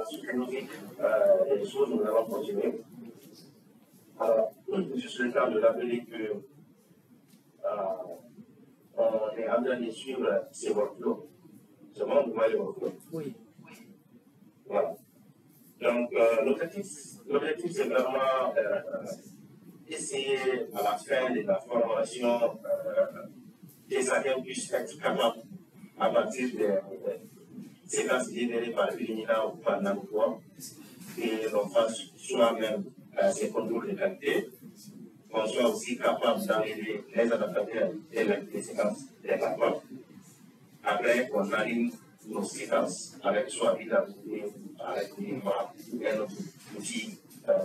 psychologique des choses, nous allons continuer. Alors, juste le temps de rappeler que on est en train de suivre ces workflows. C'est bon, vous voyez les workflows? Oui. Voilà. Donc, l'objectif, c'est vraiment essayer à la fin de la formation que chacun puisse être capable, à partir des séquences générées par l'ININA ou par l'ANOPOA, et l'on fasse soi-même ces contrôles de qualité, qu'on soit aussi capable d'enlever les adaptateurs et les séquences des plateformes. Après, on aligne nos séquences avec soit l'identité, avec un autre outil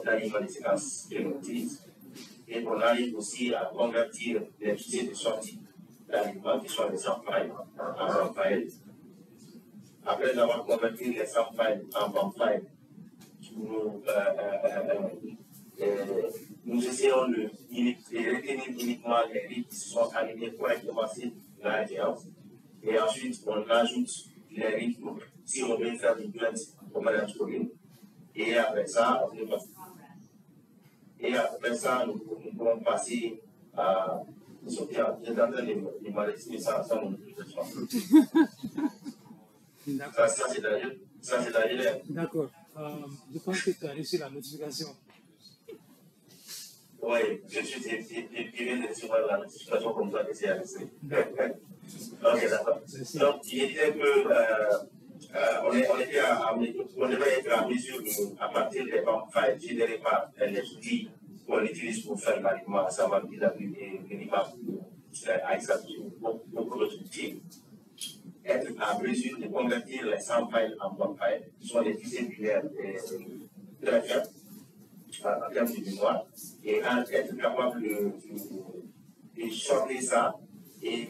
d'alignement des séquences que l'on utilise. Et on arrive aussi à convertir les fichiers de sortie d'alignement qui sont les SAM-files en RAM-files. Après avoir converti les SAM-files en RAM-files, nous essayons de retenir uniquement les rythmes qui sont alignés correctement sur la référence. Et ensuite, on ajoute les rythmes si on veut faire une plainte au management commune. Et après ça, nous pouvons passer à sortir. J'ai tenté de m'arrêter ça sans mon utilisation. Ça, c'est d'ailleurs. D'accord. Je pense que tu as reçu la notification. Oui, je viens de recevoir la notification comme ça que c'est arrêté. Ok, d'accord. Donc, il disait que on devait être en mesure, à partir des files générées par les outils qu'on utilise pour faire l'alignement, à savoir l'IDAB et l'IMAP, beaucoup d'autres outils, être en mesure de convertir les 100 files en bon files, qui sont des fichiers binaires très faibles en termes de mémoire, et être capable de sortir ça et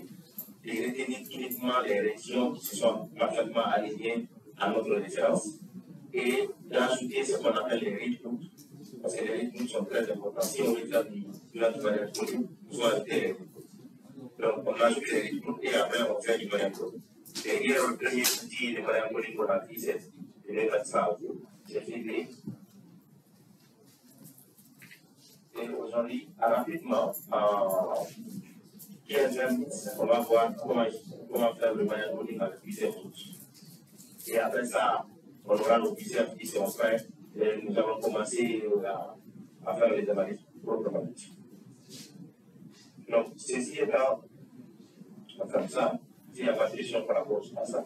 de retenir uniquement les régions qui sont parfaitement alignées à notre référence et d'ajouter ce qu'on appelle les rythmes, parce que les rythmes sont très importants. Si on veut faire du variable coding, il faut ajouter les rythmes. Donc, on ajoute les rythmes et après on fait du variable coding. Et hier, le premier outil de variable coding qu'on a pris, c'est de mettre ça à vous. C'est fini. Et aujourd'hui, rapidement, on va voir comment faire le variable coding avec plusieurs outils. Et après ça, on aura nos plusieurs qui sont prêts et nous allons commencer à faire les analyses proprement dites. Donc, ceci étant comme ça, s'il n'y a pas de question par rapport à ça,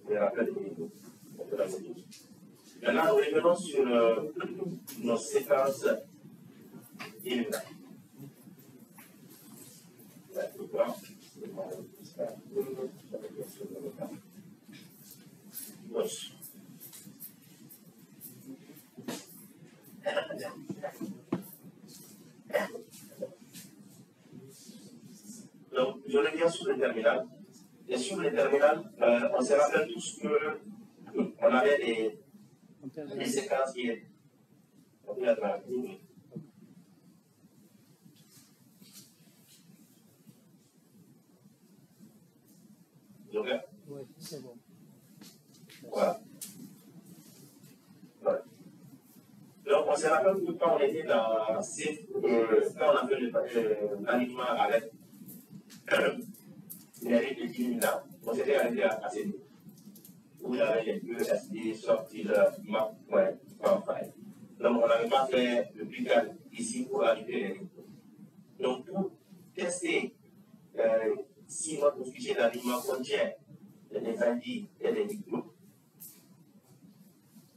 je rappelle la méthode. Maintenant, nous revenons sur nos séquences éliminatoires. Donc, je reviens sur le terminal. Et sur le terminal, on se rappelle tous qu'on avait des séquences qui étaient. Oui, c'est bon. Voilà. Donc, on se rappelle que quand on était dans quand on a fait l'alignement avec les rythmes de 10 000 ans, on s'était arrêté à ces deux. Où il y avait les deux SD sortis de map, file. Donc, on n'avait pas fait le picage ici pour ajouter les rythmes. Donc, pour tester si notre fichier d'alignement contient des ID et des rythmes,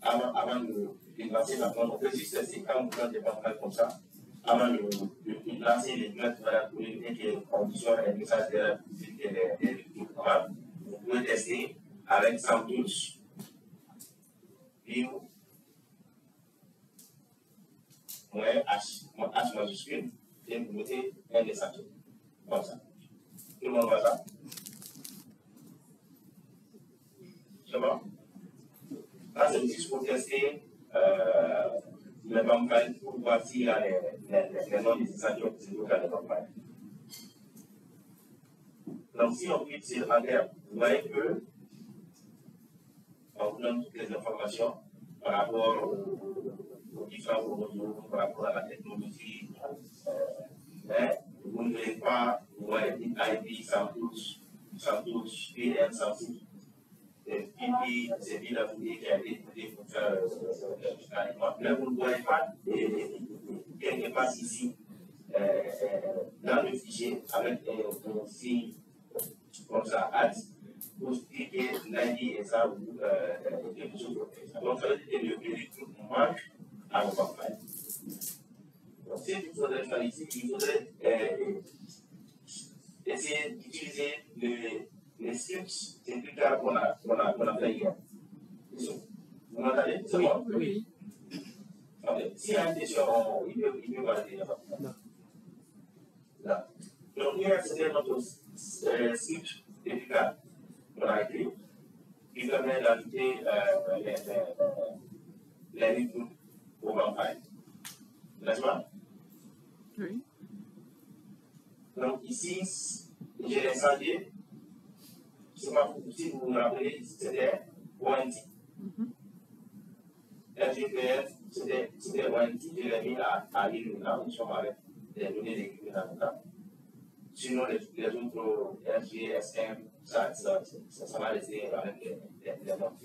avant de lancer la plante, on peut juste tester quand on prend des pantalons comme ça, avant de lancer les plantes pour éviter qu'on soit un message des rythmes. Vous pouvez tester avec SAMTools, view, H majuscule, et vous mettez un des SAMTools, comme ça. Tout le monde voit ça? C'est bon? Là, c'est juste pour tester les campagnes pour voir s'il y a les noms des essentiels qui se trouvent dans les campagnes. Donc, si on clique sur Enter, vous voyez que on vous donne toutes les informations par rapport aux différents modules, par rapport à la technologie. Mais vous ne voulez pas voir une IP sans touche, PM sans touche. Et puis, c'est bien d'avouer qu'il y a des idées pour faire mais vous ne voyez pas quelque part ici dans le fichier avec un signe comme ça, add, pour cliquer l'ID et ça ou quelque chose comme ça. Donc, ça veut dire que le recrutement manque à vos campagnes. Donc, ce qu'il faudrait faire ici, il faudrait essayer d'utiliser les scripts, c'est plus tard qu'on a fait hier. Vous m'entendez? C'est bon? Oui. Okay. S'il y a une question, il peut valider. Là. Donc, hier, c'était notre script efficace qu'on a écrit, qui permet d'ajouter les recrues aux campagnes. N'est-ce pas? Oui. Donc, ici, j'ai installé, je ne sais pas si vous vous rappelez, c'était ONT. RGPF, c'était ONT, je l'ai mis à l'île là, nous sommes avec des données d'équipe là. Sinon, les autres RG, SM, ça va rester avec les notes.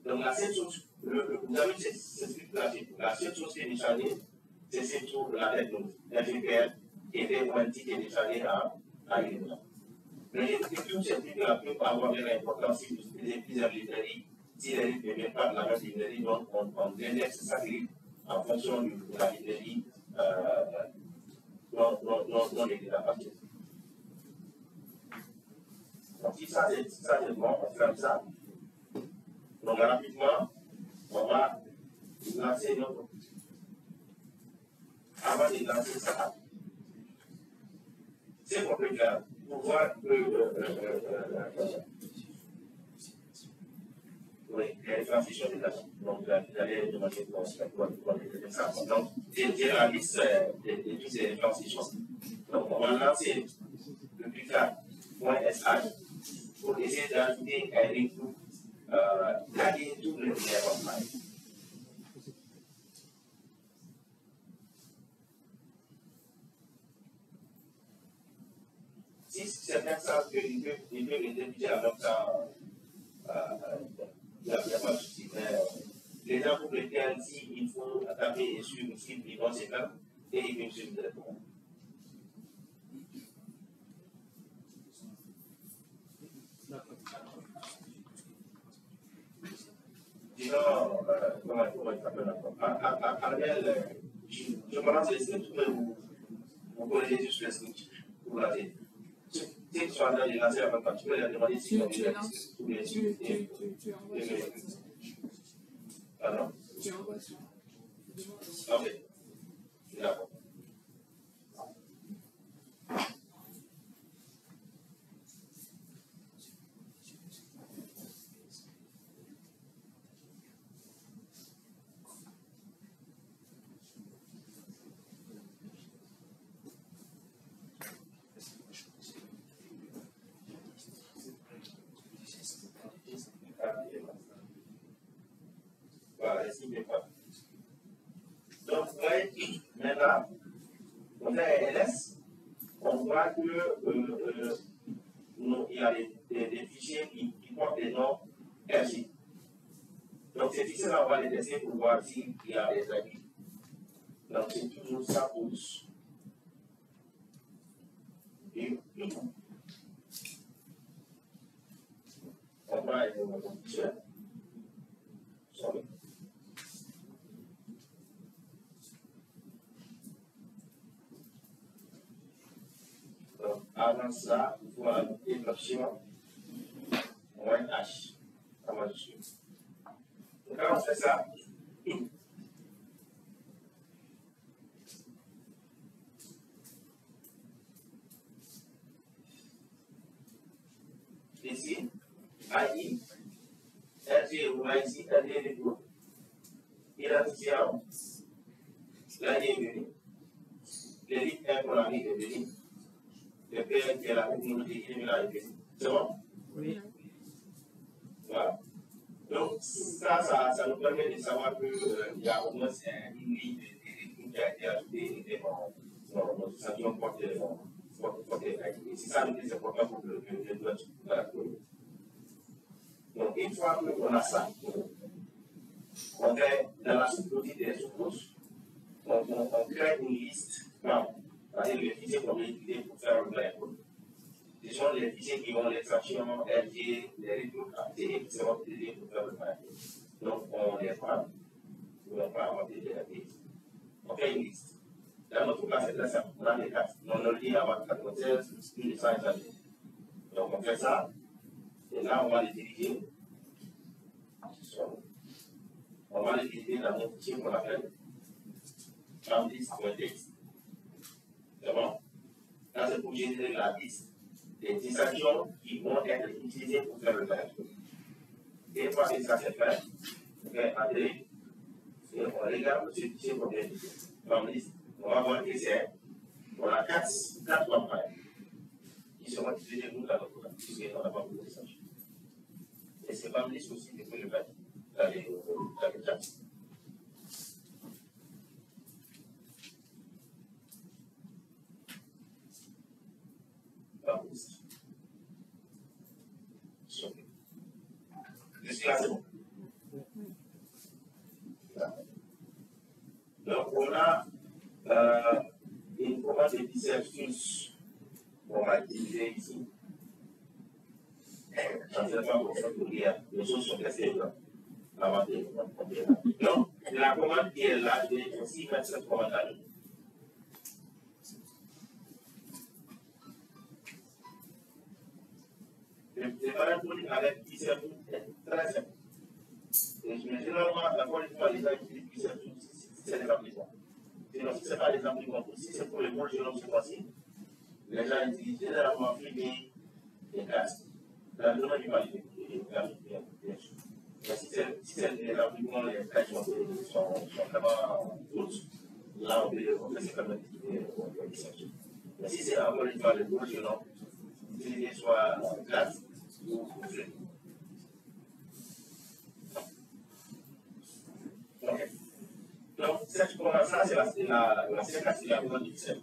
Donc, la seule chose, vous avez ce script-là, la seule chose qui est déchargée, c'est surtout la technologie. RGPF était ONT qui est déchargée à l'île là. Mais tous ces trucs-là peuvent avoir de l'importance si vous utilisez plusieurs librairies. Si les livres ne viennent pas de la même librairie, donc on indexe sa grille en fonction de la librairie dont les est à partir. Donc si ça c'est bon, on fait ça. Donc rapidement, on va lancer notre. Avant de lancer ça, c'est qu'on peut faire. Pour voir que oui, il y a une transition de l'âge. Donc, vous allez demander pour ça. Donc, j'ai la liste de toutes ces transitions. Donc, on va lancer le plus tard .sh pour essayer d'ajouter un input, d'aller tout le campagne. Si certains savent qu'ils peuvent rédiger en même temps, il n'y a pas de souci. Les gens pour lesquels il faut taper et suivre le site, ils vont se faire et ils peuvent suivre directement. Sinon, comment il s'appelle encore? Ariel, je me lance les scripts, vous connaissez juste les scripts pour la tête. Si tu es en train de lancer avant quand tu peux leur demander si tu lances. Tu envoies sur. Pardon? Tu envoies sur. Ok. D'accord. Voilà, ici, il n'est pas. Donc, vous voyez, maintenant, on a un LS, on voit que il y a des fichiers qui portent des noms RG. Donc, ces fichiers-là, on va les tester pour voir s'il y a des avis. Donc, c'est toujours ça pousse. Et on va être dans le fichier. Sorry. Donc, avant ça, il faut ajouter l'option -H en majuscule. Donc, quand on fait ça, ici, AI, RG, vous voyez ici, RG est le identifiant, l'AI est venu, les lignes 1 pour la ligne est venue, le PN qui est la technologie, il est venu. C'est bon? ça nous permet de savoir qu'il y a au moins une ligne qui a été ajoutée dans notre station portée. C'est ça le plus important pour le voilà. Donc, une fois qu'on a ça, on fait dans la sous-produit des sous-couches, on crée une liste, c'est-à-dire les fichiers qu'on va utiliser pour faire le plan. Ce sont les fichiers qui ont l'extraction LG, les retours AT qui seront utilisés pour faire le plan. Donc, on les prend, on va inventer des LG. On fait une liste. Dans notre classe, c'est très simple. On a des cartes. On le lit avant 96, plus de 100 années. Donc, on fait ça. Et là, on va les diriger. On va les diriger dans notre fichier qu'on appelle list.txt. C'est bon? Là, c'est pour générer la liste des transactions qui vont être utilisées pour faire le travail. Et une fois que ça c'est fait, on fait entrer et on regarde ce fichier qu'on vient de liste. On va voir que c'est, on a 4 campagnes qui seront utilisées pour la notre programme, puisqu'on n'a pas beaucoup de transactions. Et c'est pas liste aussi que vous le mettre dans les chats. Jusqu'à c'est bon. Donc, on a une commande de biceps qu'on va utiliser ici. Je ne sais pas pour dire, les choses sont restées là. Donc, la commande qui est là, je vais aussi mettre cette commande-là. Le parapluie avec biceps est très simple. Et généralement, encore une fois, les gens utilisent biceps si c'est des applications. Sinon, si ce n'est pas des applications, si c'est pour les bons génomes séquenciés, les gens utilisent généralement Fluentd et Casp. Dans le domaine du validé, bien sûr. Mais si c'est des applications, les traitements sont vraiment tous, là, on peut se permettre d'utiliser biceps. Mais si c'est encore une fois les bons génomes, utiliser soit Casp ou Fluentd. Okay. Donc, cette commande-là, c'est la séquence de la commande du biceps.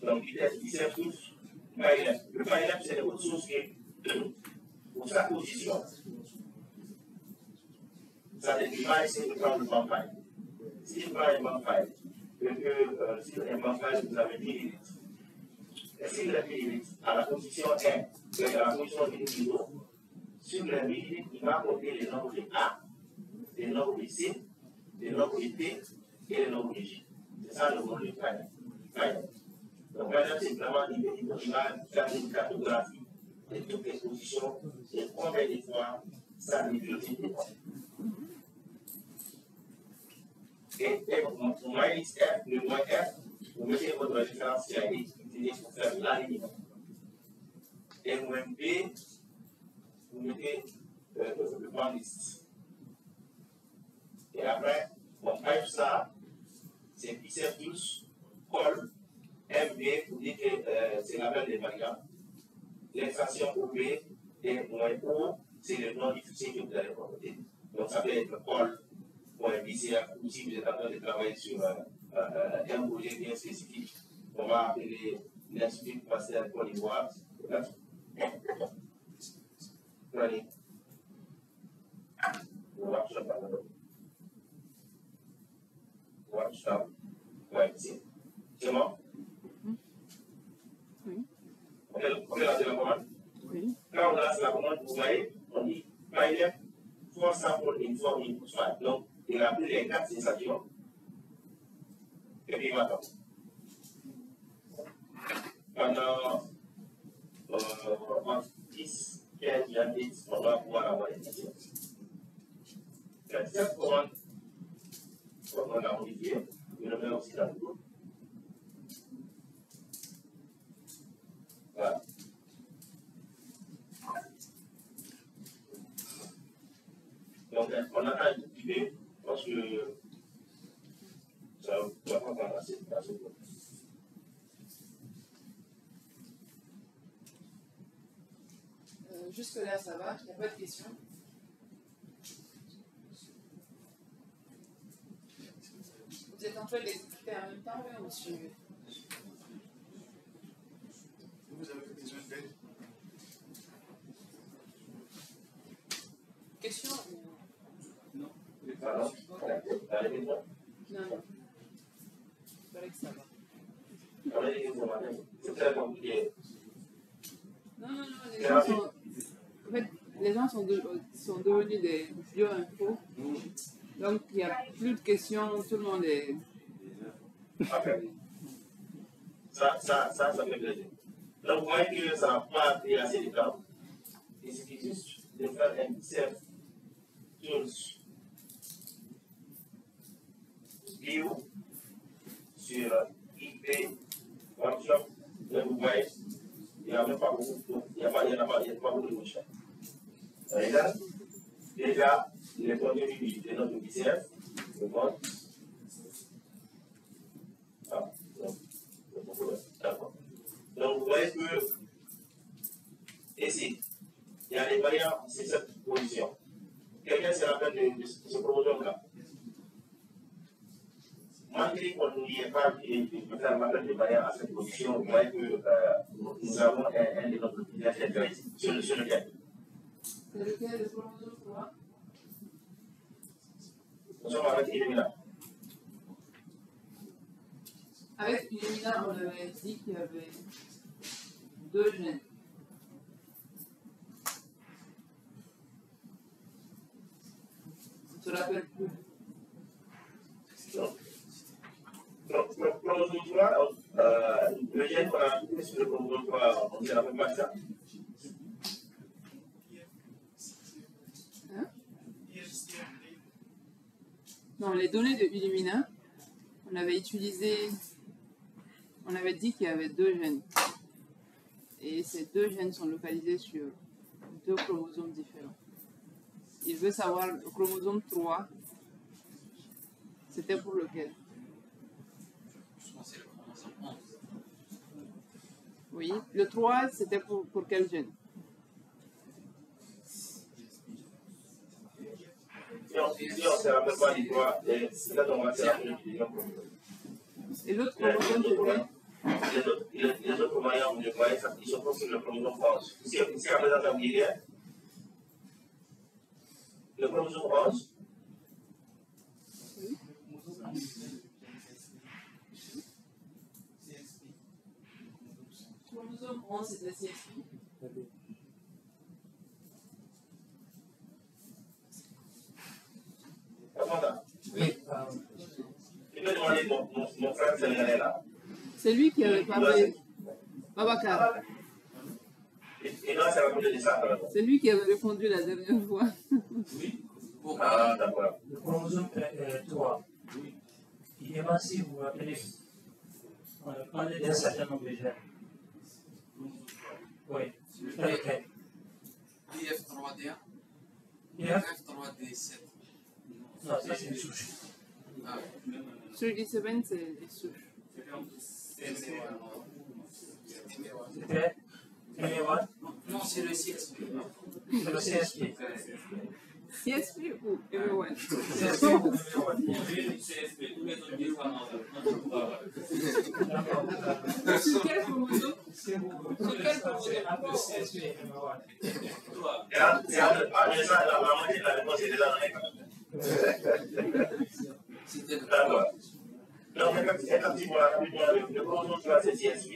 Donc, biceps tous, le paillet, c'est autre chose que pour sa position. Ça ne pas essayer de prendre le campagne. Si je prends un campagne, sur un campagne, vous avez 10 minutes. Et si les 10 minutes, à la position 1, c'est à la position du niveau, sur les 10 minutes, il va compter les nombres de A, les nombres de C, les nombres de T et les nombres de J. C'est ça le mot de paillet. Donc, par exemple, c'est vraiment, il va faire une cartographie de toutes les positions et combien de fois ça développe des points. Et pour moins X, F, le moins F, vous mettez votre référentiel utilisé pour faire l'alignement. Et moins B, vous mettez le point liste. Et après, on fait ça, c'est biceps tous, col, MB, vous dites que c'est la même des variables. L'extraction OB et moins O, c'est le nom du fichier que vous allez composer. Donc ça peut être col.bcf ou si vous êtes en train de travailler sur un projet bien spécifique, on va appeler l'Institut Pasteur Côte d'Ivoire. Prenez. Workshop. Ouais, c'est bon? Oui. On peut lancer la commande? Oui. Quand on lance la commande, vous voyez, on dit Python for sample inform input file. Donc, il a pris les 4 sensations. Et puis il va attendre. Pendant 10, 15, 20, on va pouvoir avoir les questions. Cette commande, comme on l'a modifié, je le mets aussi dans le groupe. Voilà. Donc, on attend un petit peu parce que ça va pas passer dans ce groupe. Jusque-là, ça va, il n'y a pas de questions. Vous êtes en train d'exécuter en même temps ou suivez? Vous avez besoin d'aide? Question? Non. Alors, Non, non. Il paraît que ça va. c'est très compliqué. Non, les gens sont... En fait, les gens sont devenus des bio-infos. Donc, il n'y a plus de questions, tout le monde est... Okay. Ça fait plaisir. Donc, vous voyez que ça n'a pas pris assez de temps. Il suffit juste de faire un self tools view sur IP workshop. Donc, vous voyez, il n'y a même pas beaucoup de recherche. Déjà, les contenus de notre ICF, le mode. D'accord. Donc, vous voyez que ici, il y a les variants, c'est cette position. Quelqu'un se rappelle de ce chromosome-là? Malgré qu'on n'y ait pas de faire l'appel de variants à cette position, vous voyez que nous avons un de nos critères sur lequel. C'est lequel, le chromosome 3? Nous sommes avec Illumina. Avec Illumina, on avait dit qu'il y avait 2 gènes. Tu te rappelles plus? Le chromosome 3, le gène qu'on a trouvé sur le chromosome 3, on ne se rappelle pas ça. Hein? Non, les données de Illumina, on avait dit qu'il y avait 2 gènes. Et ces 2 gènes sont localisés sur 2 chromosomes différents. Il veut savoir le chromosome 3, c'était pour lequel? Je pense que c'est le chromosome 11. Oui, le 3, c'était pour quel gène? Si on ne se rappelle pas du 3, peut-être on va se rappeler du chromosome. Et l'autre chromosome, c'était? Les autres moyens, vous les voyez, ils sont sur le chromosome 11. Ici, à présent, ça vous dit rien. Le chromosome 11. Oui. Chromosome 11, c'était CSP. Oui. Tu peux demander mon frère sénégalais là. C'est lui qui avait parlé. Babacar. Il doit se rappeler de ça. C'est lui qui avait répondu la dernière fois. Oui. Ah, d'accord. Le chromosome 3. Il est massif, vous vous rappelez. On a parlé d'un certain nombre de gènes. Oui. Lequel? IF3D1. IF3D7. Non, ça c'est une souche. Ah, Sur l'I7, c'est les souches. C'était MA1? non, c'est le CSP. C'est le CSP. CSP ou MA1? CSP ou MA1? Sur quel chromosome? Sur quel chromosome? Entre CSP et MA1. La moitié de la réponse est déjà C'était le d'accord. Donc, effectivement, le chromosome 3, c'est CSP.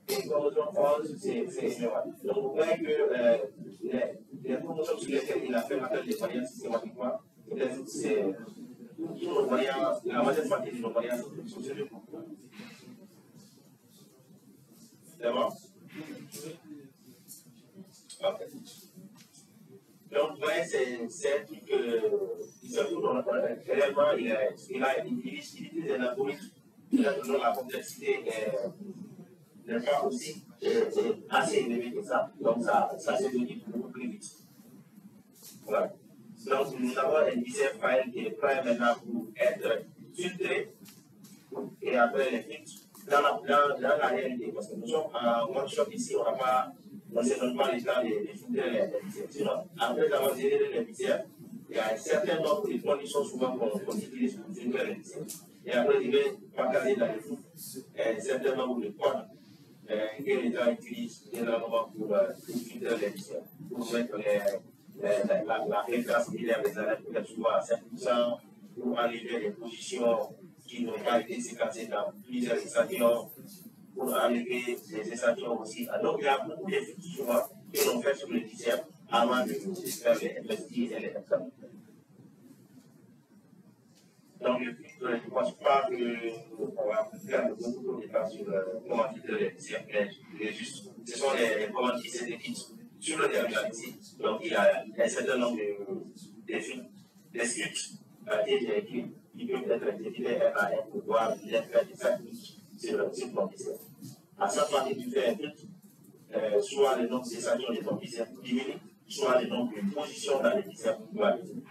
Et le chromosome 11, c'est MA1. Donc, vous voyez que les chromosomes sur lesquels il a fait l'appel des variants systématiquement, c'est tous nos variants, la majeure partie de nos variants sont sur le chromosome. C'est bon? Ok. Donc, vous voyez, c'est un truc réellement, il utilise un algorithme dont la complexité n'est pas aussi assez élevée que ça. Donc, ça se devient beaucoup plus vite. Voilà. Donc, nous avons un ICF file qui est prêt maintenant pour être filtré et après les filtres dans la réalité. Parce que nous sommes en workshop ici, on ne se donne pas le temps de filtrer les ICF. Sinon, après avoir géré les ICF, il y a un certain nombre de conditions souvent qu'on utilise pour filtrer les lycées. Et après, il va partager dans les fonds un certain nombre de codes que l'État utilise généralement pour filtrer les lycées, pour mettre la référence militaire des années peut-être souvent à 5%, pour enlever les positions qui n'ont pas été séquencées dans plusieurs échantillons, pour enlever les échantillons aussi. Donc, il y a beaucoup d'études souvent que l'on fait sur le lycée avant de faire les investis et les examens. Donc, je ne pense pas qu'on va faire beaucoup de temps sur comment filtrer les lycées, mais juste, ce sont les commandes qui s'exécutent sur le territoire ici. Donc, il y a un certain nombre de scripts qui peuvent être exécutés un à un pour pouvoir faire des sacrifices sur ton lycée. À chaque fois que tu fais un filtre, soit le nombre d'échantillons de ton lycée diminue, soit le nombre de positions dans les lycées va diminuer.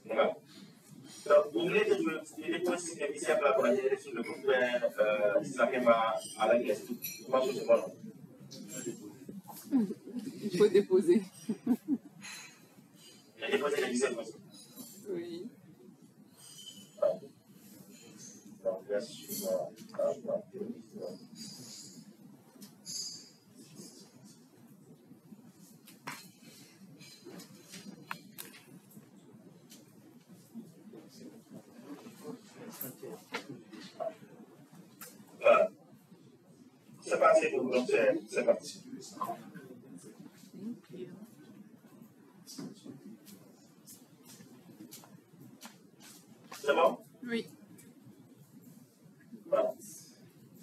Voilà. Donc, vous voulez que je dépose ces lycées pour aller sur le groupe Sakema à la classe. Je pense que c'est bon. Il faut déposer. J'ai déposé les lycées aussi. Oui. Donc, là, suivant. C'est parti pour vous, donc c'est parti. C'est bon? Oui. Voilà.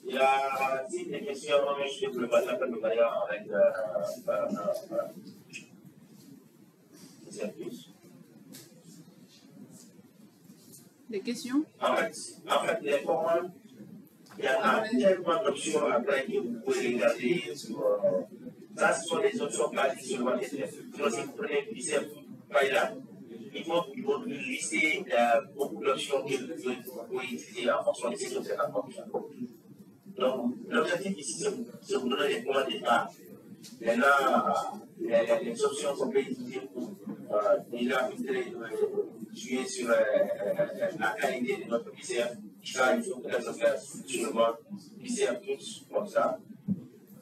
Il y a des questions, je vais le passer un peu de manière avec Des questions? En fait, les commandes, il y en a tellement d'options après que vous pouvez regarder sur. Ça, ce sont des options basées sur votre élève. Donc, si vous prenez le lycée, par exemple, ils vont lister beaucoup d'options que vous pouvez utiliser en fonction de ces options. Donc, l'objectif ici, c'est de vous donner des points de départ. Maintenant, les options qu'on peut utiliser pour déjà jouer sur la qualité de notre lycée, ça, il faut peut-être faire sur le mode lycée tous, comme ça.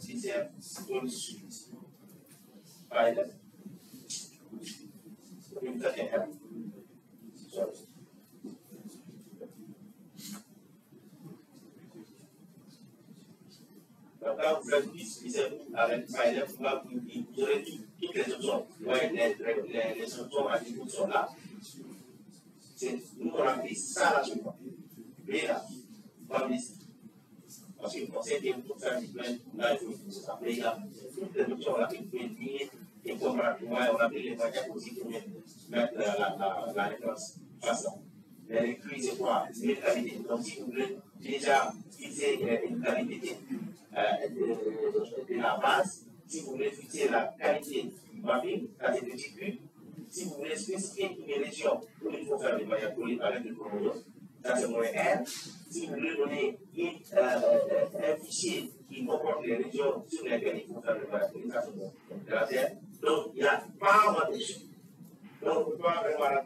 Lycée tous, par exemple. Une certaine. Donc, quand vous faites lycée avec par exemple, vous aurez toutes les options. Ouais, les options à l'écoute sont là. Nous, on a pris ça là sur moi. Et là, on liste. Parce qu'on sait que pour faire du plein, là, il faut utiliser ça. Mais il y a toutes les options là qui peuvent être et comprendre. On a pris les moyens aussi pour mettre la réponse face à. Les cris, c'est quoi? C'est une qualité. Donc, si vous voulez déjà fixer une qualité de la base, si vous voulez fixer la qualité du papier, ça c'est petit Q. Si vous voulez spécifier une région où il faut faire des moyens politiques avec le chromosome, ça c'est moyen R. Si vous voulez donner un fichier qui comporte les régions sur lesquelles il faut faire des moyens politiques, ça c'est moyen R. Donc, il y a pas mal de choses. Donc, on ne peut pas vraiment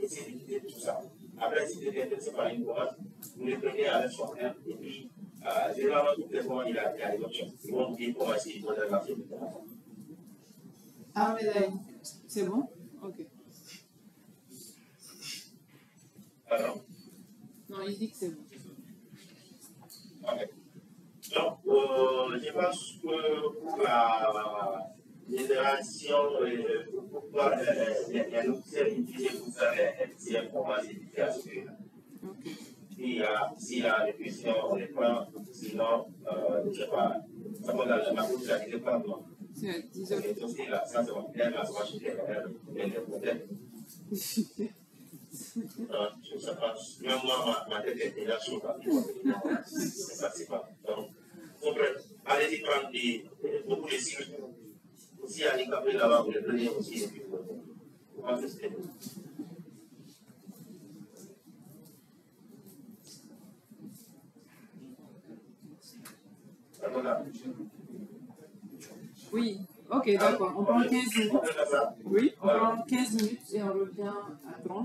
essayer d'éviter tout ça. Après, si vous êtes intéressé par une commande, vous les prenez à l'instant R et puis, généralement, toutes les commandes, il y a des options. Ils vont vous dire comment essayer de poser la chose. Ah, mais là, c'est bon? Ok. Alors, non, il dit que c'est bon. ok. Donc, je pense que pour la génération, pourquoi les logiciels utilisés pour faire les petits formats, c'est difficile. S'il y a des questions, on les prend. Sinon, je ne sais pas. Ça va dans la bouche, ça ne pas moi. C'est à 10 heures. Ça, c'est mon thème, ça va chez les problèmes. Je ne sais pas. Même moi, ma tête est déjà chaude. C'est pas. Donc, allez-y prendre beaucoup de signes. Aussi, à l'école là-bas, vous les prenez aussi. Vous pensez que c'est bon. Voilà. Oui, ok, d'accord. On prend 15 minutes. On peut faire ça. Oui, on prend 15 minutes et on revient à 30.